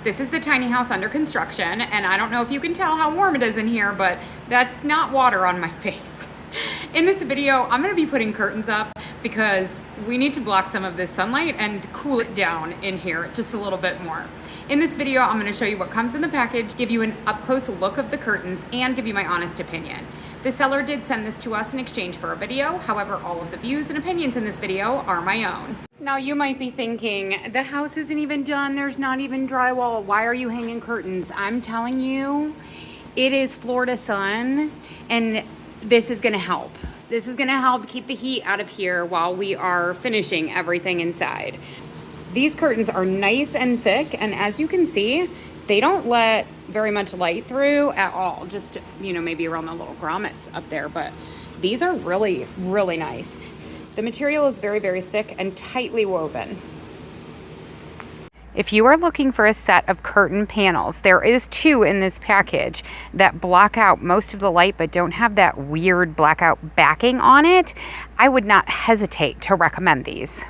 This is the tiny house under construction, and I don't know if you can tell how warm it is in here, but that's not water on my face. In this video, I'm gonna be putting curtains up because we need to block some of this sunlight and cool it down in here just a little bit more. In this video, I'm gonna show you what comes in the package, give you an up-close look of the curtains, and give you my honest opinion. The seller did send this to us in exchange for a video. However, all of the views and opinions in this video are my own. Now you might be thinking, the house isn't even done, there's not even drywall, why are you hanging curtains? I'm telling you, it is Florida sun, and this is gonna help. This is gonna help keep the heat out of here while we are finishing everything inside. These curtains are nice and thick, and as you can see, they don't let very much light through at all. Just, you know, maybe around the little grommets up there, but these are really, really nice. The material is very, very thick and tightly woven. If you are looking for a set of curtain panels, there is 2 in this package that block out most of the light but don't have that weird blackout backing on it. I would not hesitate to recommend these.